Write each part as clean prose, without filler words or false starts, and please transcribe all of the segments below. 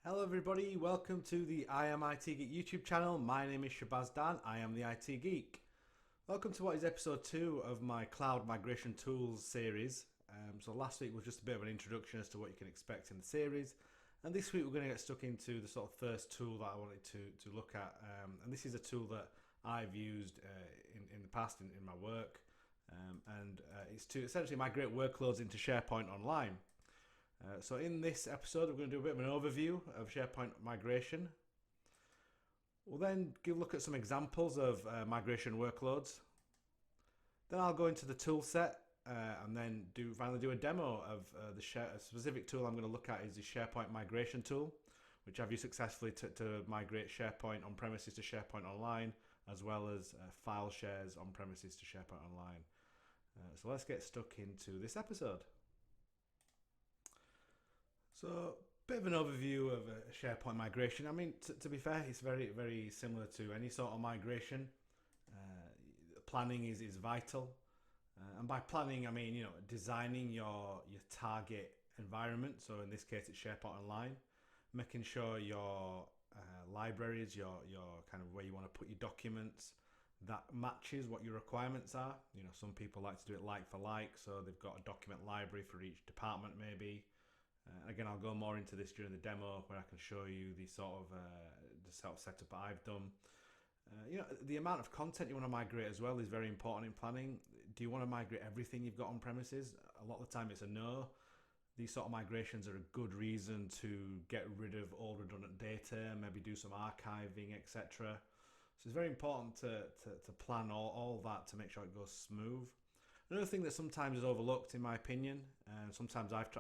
Hello everybody, welcome to the I Am IT Geek YouTube channel. My name is Shabazz Dan, I am the IT Geek. Welcome to what is episode 2 of my Cloud Migration Tools series. So last week was just a bit of an introduction as to what you can expect in the series. And this week we're going to get stuck into the sort of first tool that I wanted to look at. And this is a tool that I've used in the past in my work. It's to essentially migrate workloads into SharePoint Online. So in this episode, we're going to do a bit of an overview of SharePoint migration. We'll then look at some examples of migration workloads. Then I'll go into the toolset and then finally do a demo of a specific tool I'm going to look at is the SharePoint migration tool, which I've used successfully to migrate SharePoint on premises to SharePoint Online, as well as file shares on premises to SharePoint Online. So let's get stuck into this episode. So, bit of an overview of a SharePoint migration. I mean, to be fair, it's very, very similar to any sort of migration. Planning is vital. And by planning, I mean, designing your target environment. So in this case, it's SharePoint Online. Making sure your libraries, your kind of where you want to put your documents, that matches what your requirements are. Some people like to do it like for like. So they've got a document library for each department maybe. Again, I'll go more into this during the demo where I can show you the sort of setup I've done. The amount of content you want to migrate as well is very important in planning. Do you want to migrate everything you've got on premises? A lot of the time it's a no. These sort of migrations are a good reason to get rid of old redundant data, maybe do some archiving, etc. So it's very important to plan all that to make sure it goes smooth. Another thing that sometimes is overlooked, in my opinion, and sometimes I've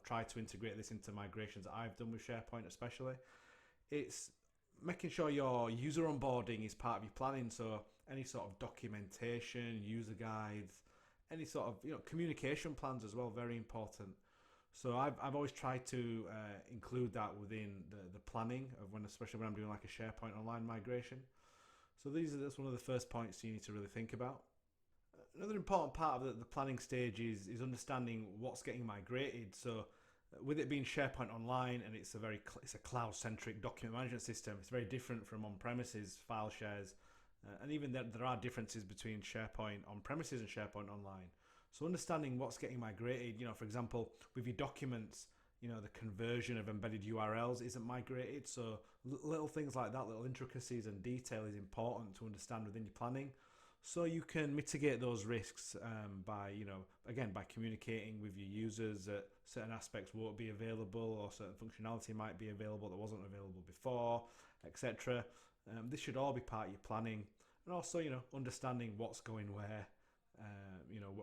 tried to integrate this into migrations that I've done with SharePoint, especially. It's making sure your user onboarding is part of your planning. So any sort of documentation, user guides, any sort of communication plans as well, very important. So I've always tried to include that within the planning of especially when I'm doing like a SharePoint Online migration. So that's one of the first points you need to really think about. Another important part of the planning stage is understanding what's getting migrated. So with it being SharePoint Online and it's a cloud-centric document management system, it's very different from on-premises file shares. And even there are differences between SharePoint on-premises and SharePoint Online. So understanding what's getting migrated, for example, with your documents, the conversion of embedded URLs isn't migrated. So little things like that, little intricacies and detail is important to understand within your planning. So you can mitigate those risks by communicating with your users that certain aspects won't be available or certain functionality might be available that wasn't available before, etc. This should all be part of your planning, and also understanding what's going where.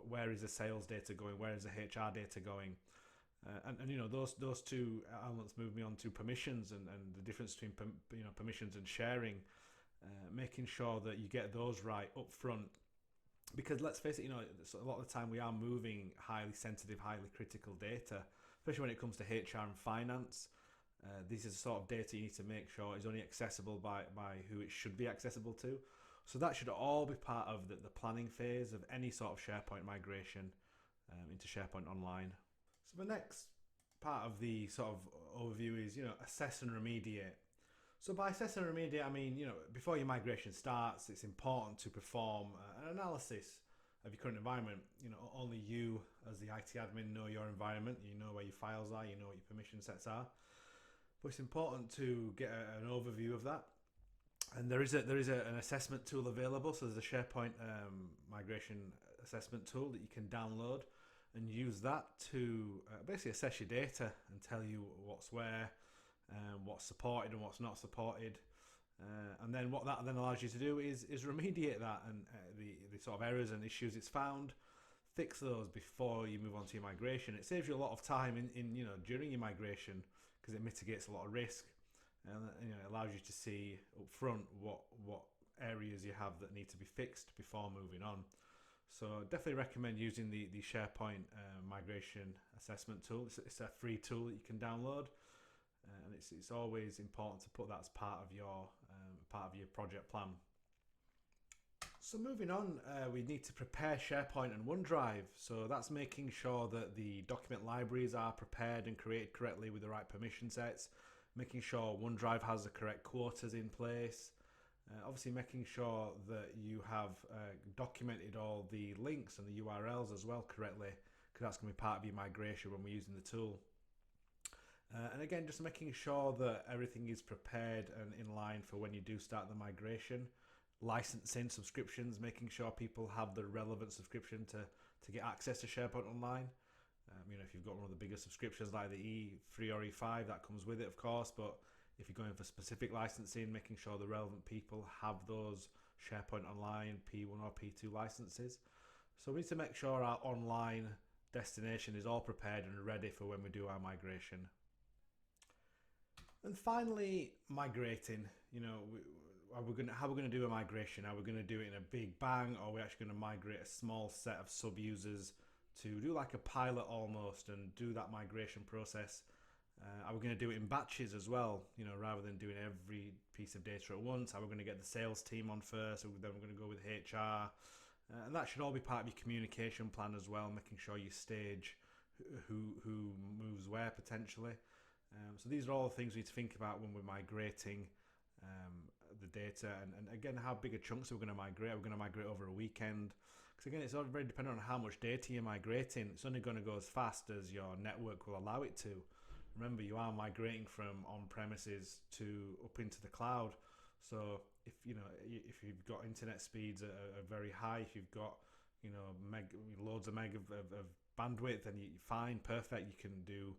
Where is the sales data going? Where is the HR data going? Those two elements move me on to permissions and the difference between permissions and sharing. Making sure that you get those right up front, because let's face it, a lot of the time we are moving highly sensitive, highly critical data, especially when it comes to HR and finance. This is the sort of data you need to make sure is only accessible by who it should be accessible to. So that should all be part of the planning phase of any sort of SharePoint migration into SharePoint Online. So the next part of the sort of overview is assess and remediate. So by assess and remediate, I mean, before your migration starts, it's important to perform an analysis of your current environment. Only you as the IT admin know your environment, you know where your files are, you know what your permission sets are. But it's important to get an overview of that. And there is an assessment tool available. So there's a SharePoint migration assessment tool that you can download and use that to basically assess your data and tell you what's where, what's supported and what's not supported, and then what that then allows you to do is remediate that and the sort of errors and issues it's found, fix those before you move on to your migration. It saves you a lot of time in during your migration because it mitigates a lot of risk, and it allows you to see up front what areas you have that need to be fixed before moving on. So definitely recommend using the SharePoint migration assessment tool. It's a free tool that you can download. And it's always important to put that as part of your project plan. So moving on, we need to prepare SharePoint and OneDrive. So that's making sure that the document libraries are prepared and created correctly with the right permission sets, making sure OneDrive has the correct quotas in place, obviously making sure that you have documented all the links and the URLs as well correctly, because that's going to be part of your migration when we're using the tool. And again, just making sure that everything is prepared and in line for when you do start the migration. Licensing subscriptions, making sure people have the relevant subscription to get access to SharePoint Online. If you've got one of the bigger subscriptions like the E3 or E5, that comes with it, of course, but if you're going for specific licensing, making sure the relevant people have those SharePoint Online P1 or P2 licenses. So we need to make sure our online destination is all prepared and ready for when we do our migration. And finally, migrating. How we're going to do a migration? Are we going to do it in a big bang, or are we actually going to migrate a small set of sub-users to do like a pilot almost and do that migration process? Are we going to do it in batches as well, rather than doing every piece of data at once? Are we going to get the sales team on first, or then we're going to go with HR? And that should all be part of your communication plan as well, making sure you stage who moves where potentially. So these are all the things we need to think about when we're migrating the data, and again, how big a chunks are we going to migrate? Are we going to migrate over a weekend? Because again, it's all very dependent on how much data you're migrating. It's only going to go as fast as your network will allow it to. Remember, you are migrating from on-premises to up into the cloud. So if you've got internet speeds are very high, if you've got loads of meg of bandwidth, then you're fine, perfect. You can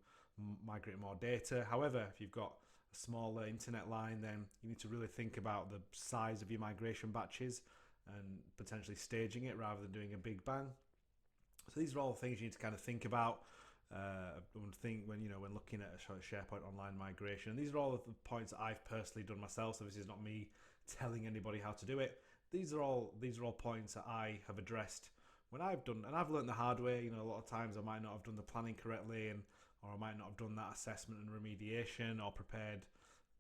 migrate more data. However, if you've got a smaller internet line, then you need to really think about the size of your migration batches and potentially staging it rather than doing a big bang. So these are all things you need to kind of think about when looking at a SharePoint Online migration. And these are all the points that I've personally done myself. So this is not me telling anybody how to do it. These are all points that I have addressed when I've done, and I've learned the hard way. A lot of times I might not have done the planning correctly, or I might not have done that assessment and remediation, or prepared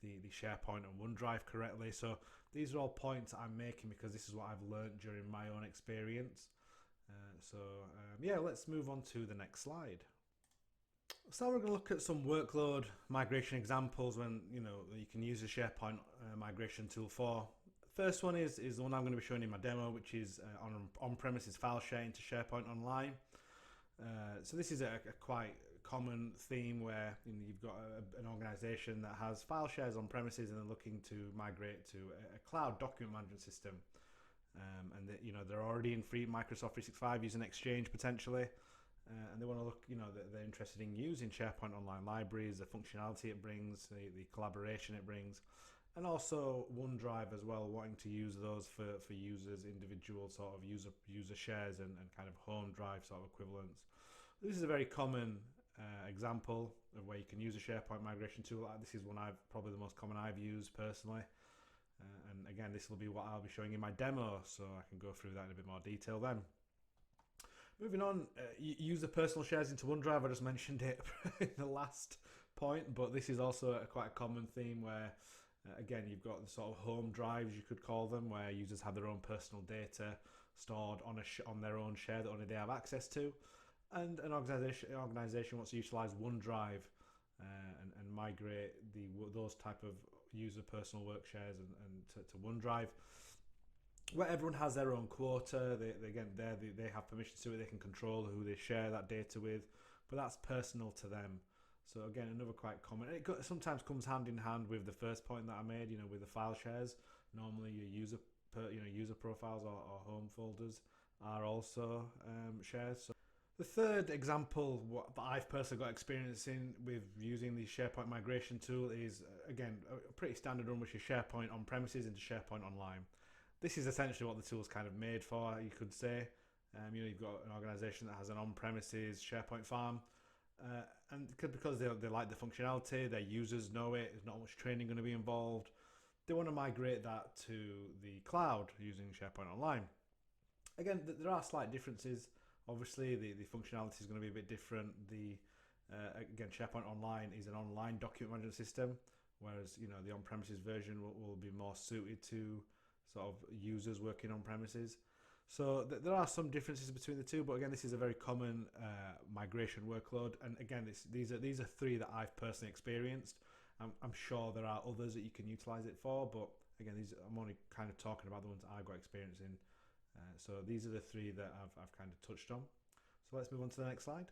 the SharePoint and OneDrive correctly. So these are all points I'm making because this is what I've learned during my own experience. Let's move on to the next slide. So we're going to look at some workload migration examples when you can use the SharePoint migration tool for. First one is the one I'm going to be showing in my demo, which is on-premises file share into SharePoint Online. So this is a quite common theme where you've got an organization that has file shares on premises and they're looking to migrate to a cloud document management system. They're already in Microsoft 365 using Exchange potentially. And they want to look, they're interested in using SharePoint Online libraries, the functionality it brings, the collaboration it brings, and also OneDrive as well, wanting to use those for users, individual sort of user shares and kind of home drive sort of equivalents. This is a very common example of where you can use a SharePoint migration tool. This is one probably the most common I've used personally. And again, this will be what I'll be showing in my demo, so I can go through that in a bit more detail then. Moving on, use the personal shares into OneDrive. I just mentioned it in the last point, but this is also quite a common theme where, again, you've got the sort of home drives, you could call them, where users have their own personal data stored on their own share that only they have access to. And an organization wants to utilize OneDrive and migrate those type of user personal work shares and to OneDrive, where everyone has their own quota. They have permission to it. They can control who they share that data with, but that's personal to them. So again, another quite common. It sometimes comes hand in hand with the first point that I made. With the file shares, normally your user profiles or home folders are also shares. So the third example that I've personally got experience in with using the SharePoint migration tool is, again, a pretty standard one, which is SharePoint on premises into SharePoint Online. This is essentially what the tool's kind of made for, you could say. You've got an organization that has an on-premises SharePoint farm, and because they like the functionality, their users know it, there's not much training going to be involved. They want to migrate that to the cloud using SharePoint Online. Again, there are slight differences. Obviously, the functionality is going to be a bit different. Again, SharePoint Online is an online document management system, whereas the on-premises version will be more suited to sort of users working on premises. So there are some differences between the two, but again, this is a very common migration workload. And again, these are three that I've personally experienced. I'm sure there are others that you can utilize it for, but again, I'm only kind of talking about the ones I've got experience in. So these are the three that I've kind of touched on. So let's move on to the next slide.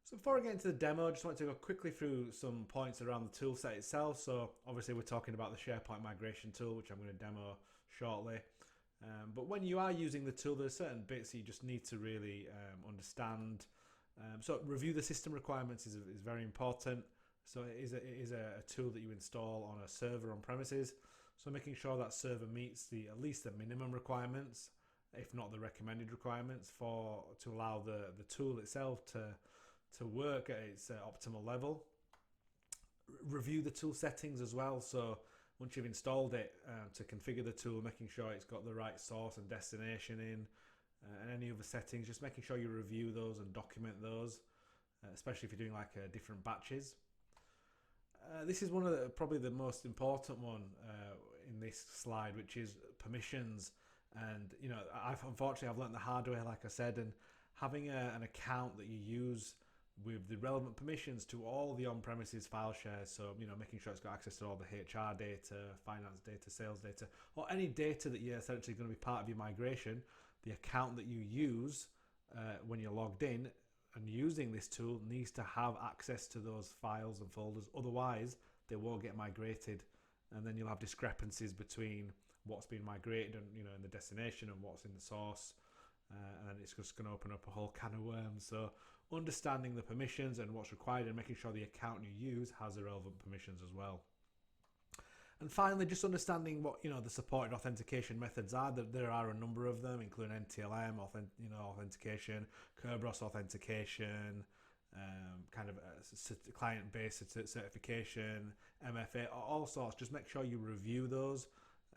So before I get into the demo, I just want to go quickly through some points around the tool set itself. So obviously we're talking about the SharePoint migration tool, which I'm going to demo shortly. But when you are using the tool, there's certain bits that you just need to really understand. So review the system requirements is very important. So it is a tool that you install on a server on premises. So making sure that server meets at least the minimum requirements, if not the recommended requirements, to allow the tool itself to work at its optimal level. Review the tool settings as well. So once you've installed it, to configure the tool, making sure it's got the right source and destination in, and any other settings, just making sure you review those and document those, especially if you're doing like different batches. This is one of probably the most important one in this slide, which is permissions. And I've learned the hard way, like I said, and having an account that you use with the relevant permissions to all the on-premises file shares. So making sure it's got access to all the HR data, finance data, sales data, or any data that you're essentially going to be part of your migration. The account that you use when you're logged in and using this tool needs to have access to those files and folders. Otherwise, they won't get migrated, and then you'll have discrepancies between what's been migrated and in the destination and what's in the source, and then it's just going to open up a whole can of worms. So understanding the permissions and what's required and making sure the account you use has the relevant permissions as well. And finally, just understanding what the supported authentication methods are. There are a number of them, including NTLM authentication, Kerberos authentication, kind of client-based certification, MFA, all sorts. Just make sure you review those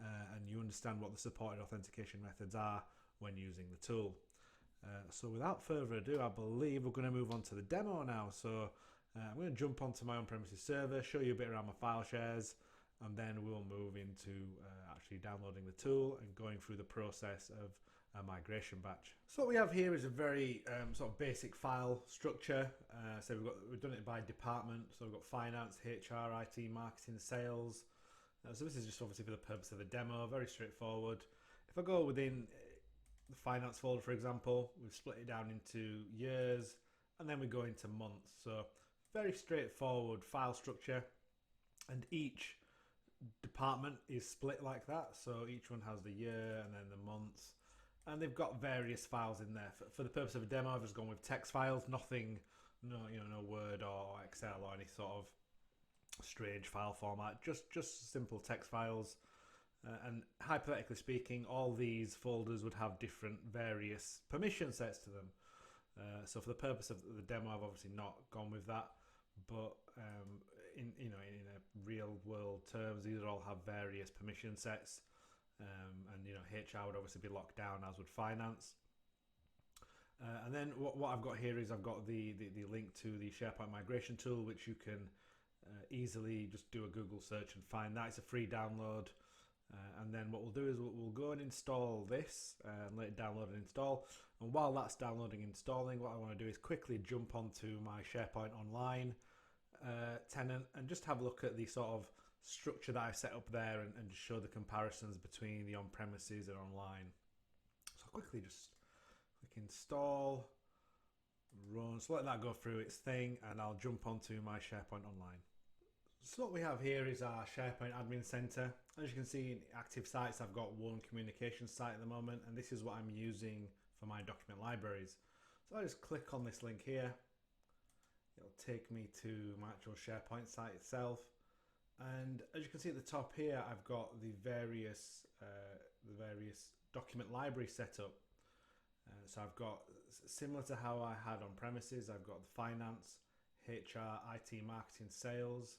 and you understand what the supported authentication methods are when using the tool. So without further ado, I believe we're going to move on to the demo now. So I'm going to jump onto my on-premises server, show you a bit around my file shares, and then we'll move into actually downloading the tool and going through the process of a migration batch. So what we have here is a very sort of basic file structure. So we've done it by department. So we've got finance, HR, IT, marketing, sales. So this is just obviously for the purpose of the demo, very straightforward. If I go within the finance folder, for example, we've split it down into years, and then we go into months. So very straightforward file structure, and each department is split like that. So each one has the year and then the months, and they've got various files in there. For the purpose of a demo, I've just gone with text files, nothing, no Word or Excel or any sort of strange file format, just simple text files. And hypothetically speaking, all these folders would have different various permission sets to them. So for the purpose of the demo, I've obviously not gone with that, but in a real world terms, these all have various permission sets, and HR would obviously be locked down, as would finance. And then what I've got here is I've got the link to the SharePoint migration tool, which you can easily just do a Google search and find that. It's a free download. And then what we'll do is we'll go and install this and let it download and install. And while that's downloading and installing, what I want to do is quickly jump onto my SharePoint Online tenant and just have a look at the sort of structure that I've set up there and just show the comparisons between the on-premises and online. So I'll quickly just click install, run, so let that go through its thing, and I'll jump onto my SharePoint Online. So what we have here is our SharePoint Admin Center. As you can see in active sites, I've got one communication site at the moment, and this is what I'm using for my document libraries. So I just click on this link here. It'll take me to my actual SharePoint site itself. And as you can see at the top here, I've got the various document libraries set up. So I've got, similar to how I had on premises, I've got the finance, HR, IT, marketing, sales.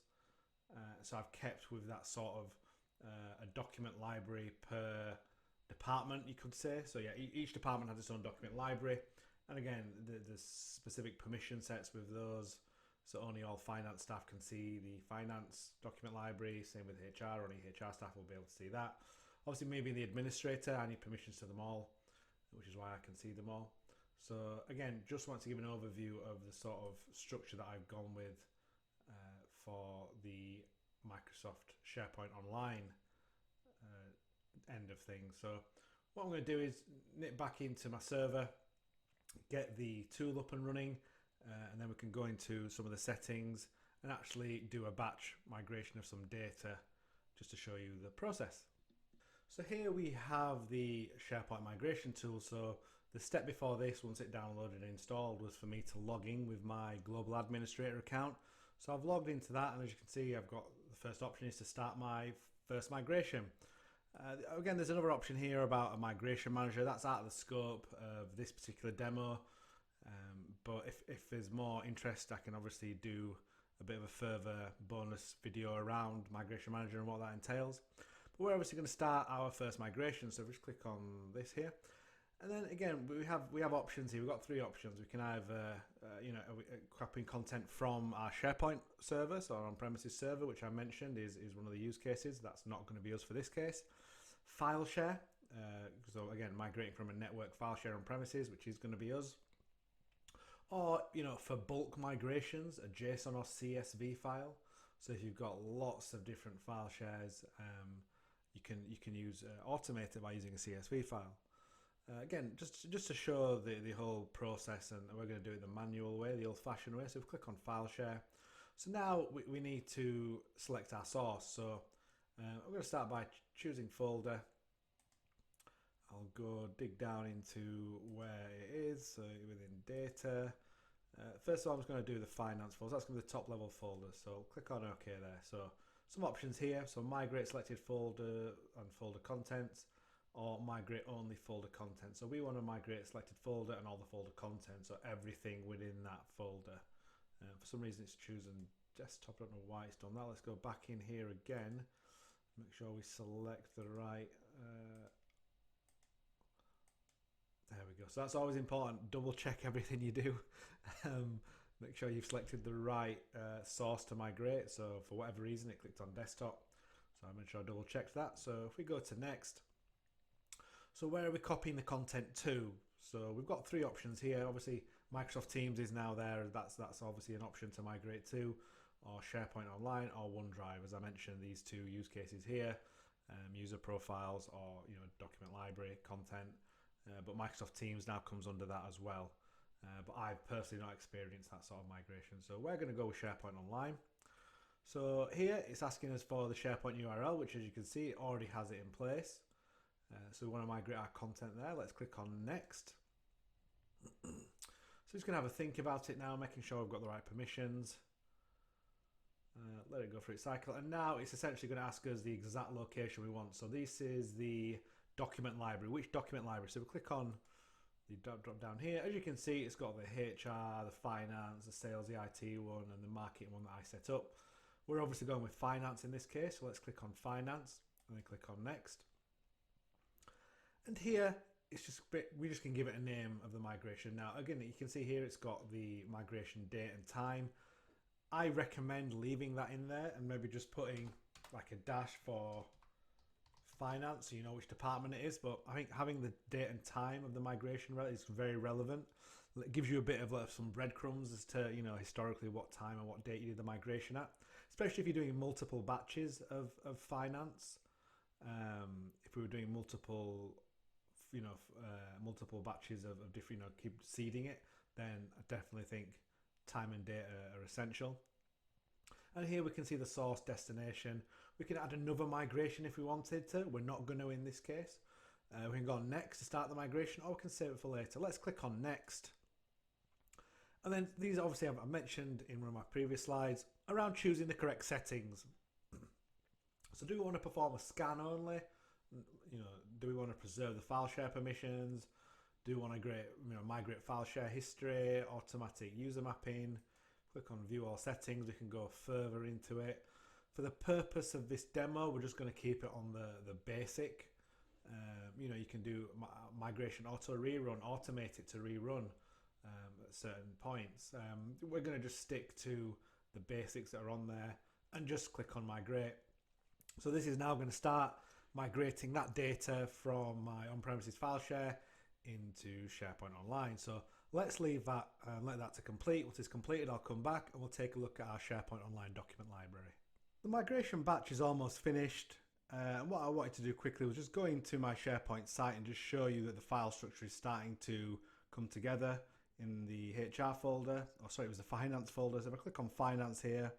So I've kept with that sort of a document library per department, you could say. So yeah, each department has its own document library, and again, there's specific permission sets with those. So only all finance staff can see the finance document library. Same with HR, only HR staff will be able to see that. Obviously, maybe the administrator, I need permissions to them all. which is why I can see them all. So again, just want to give an overview of the sort of structure that I've gone with for the Microsoft SharePoint Online end of things. So what I'm going to do is nip back into my server, get the tool up and running, and then we can go into some of the settings and actually do a batch migration of some data just to show you the process. So here we have the SharePoint migration tool. So the step before this, once it downloaded and installed, was for me to log in with my global administrator account. So I've logged into that, and as you can see, I've got the first option is to start my first migration. Again, there's another option here about a migration manager. That's out of the scope of this particular demo. But if there's more interest, I can obviously do a bit of a further bonus video around migration manager and what that entails. But we're obviously going to start our first migration. So just click on this here. And then again, we have options here. We've got three options. We can either, copying content from our SharePoint server, so our on-premises server, which I mentioned is one of the use cases. That's not going to be us for this case. File share. So again, migrating from a network file share on premises, which is going to be us. Or, for bulk migrations, a JSON or CSV file. So if you've got lots of different file shares, you can use automate it by using a CSV file. Again, just to show the whole process, and we're going to do it the manual way, the old-fashioned way. So we click on File Share. So now we need to select our source. So I'm going to start by choosing folder. I'll go dig down into where it is, so within data. First of all, I'm just going to do the finance folder. That's going to be the top level folder. So click on OK there. So some options here. So migrate selected folder and folder contents, or migrate only folder content. So we want to migrate selected folder and all the folder content, so everything within that folder. For some reason it's choosing desktop. I don't know why it's done that. Let's go back in here again. Make sure we select the right. There we go. So that's always important. Double check everything you do. Make sure you've selected the right source to migrate. So for whatever reason it clicked on desktop. So I made sure I double checked that. So if we go to next. So where are we copying the content to? So we've got three options here. Obviously Microsoft Teams is now there. That's obviously an option to migrate to, or SharePoint Online, or OneDrive. As I mentioned, these two use cases here, user profiles, or document library content. But Microsoft Teams now comes under that as well. But I've personally not experienced that sort of migration. So we're going to go with SharePoint Online. So here it's asking us for the SharePoint URL, which as you can see, it already has it in place. So we want to migrate our content there. Let's click on next. So just going to have a think about it now, making sure we've got the right permissions. Let it go through its cycle. And now it's essentially going to ask us the exact location we want. So this is the document library. Which document library? So we click on the drop down here. As you can see, it's got the HR, the finance, the sales, the IT one, and the marketing one that I set up. We're obviously going with finance in this case. So let's click on finance and then click on next. And here, it's just we just can give it a name of the migration. Now, again, you can see here it's got the migration date and time. I recommend leaving that in there and maybe just putting like a dash for finance, so you know which department it is. But I think having the date and time of the migration is very relevant. It gives you a bit of some breadcrumbs as to historically what time and what date you did the migration at, especially if you're doing multiple batches of finance. If we were doing multiple batches of different, keep seeding it, then I definitely think time and date are essential. And here we can see the source destination. We can add another migration if we wanted to. We're not going to in this case. We can go on next to start the migration, or we can save it for later. Let's click on next. And then these obviously I've mentioned in one of my previous slides around choosing the correct settings. So do we want to perform a scan only? Do we want to preserve the file share permissions? Do we want to migrate file share history, automatic user mapping? Click on view all settings. We can go further into it. For the purpose of this demo, we're just going to keep it on the basic. You can do migration auto rerun, automate it to rerun at certain points. We're going to just stick to the basics that are on there and just click on migrate. So this is now going to start migrating that data from my on-premises file share into SharePoint Online. So let's leave that and let that to complete. Once it's completed, I'll come back and we'll take a look at our SharePoint Online document library. The migration batch is almost finished. What I wanted to do quickly was just go into my SharePoint site and just show you that the file structure is starting to come together in the HR folder. Oh, sorry, it was the finance folder. So if I click on finance here,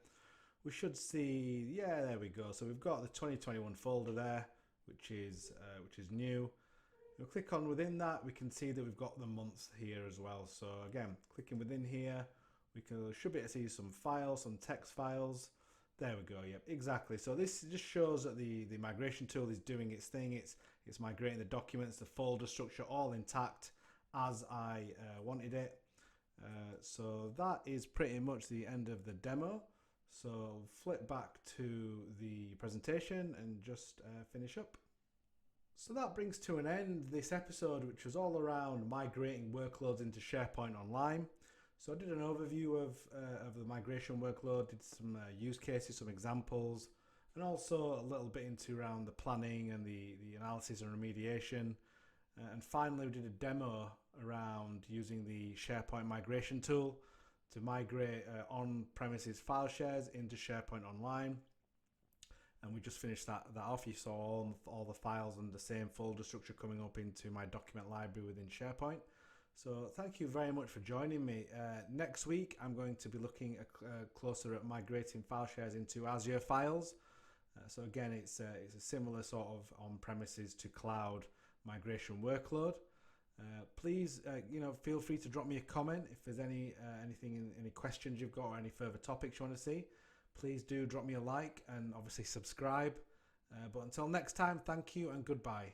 we should see, yeah, there we go. So we've got the 2021 folder there, which is new. We'll click on within that, we can see that we've got the months here as well. So again, clicking within here, we should be able to see some files, some text files. There we go, yep, exactly. So this just shows that the migration tool is doing its thing. It's migrating the documents, the folder structure, all intact as I wanted it. So that is pretty much the end of the demo. So flip back to the presentation and just finish up. So that brings to an end this episode, which was all around migrating workloads into SharePoint Online. So I did an overview of the migration workload, did some use cases, some examples, and also a little bit into around the planning and the analysis and remediation. And finally, we did a demo around using the SharePoint migration tool to migrate on-premises file shares into SharePoint Online. And we just finished that off. You saw all the files and the same folder structure coming up into my document library within SharePoint. So thank you very much for joining me. Next week, I'm going to be looking closer at migrating file shares into Azure files. So again, it's a similar sort of on-premises to cloud migration workload. Please, feel free to drop me a comment if there's any questions you've got or any further topics you want to see. Please do drop me a like and obviously subscribe. But until next time, thank you and goodbye.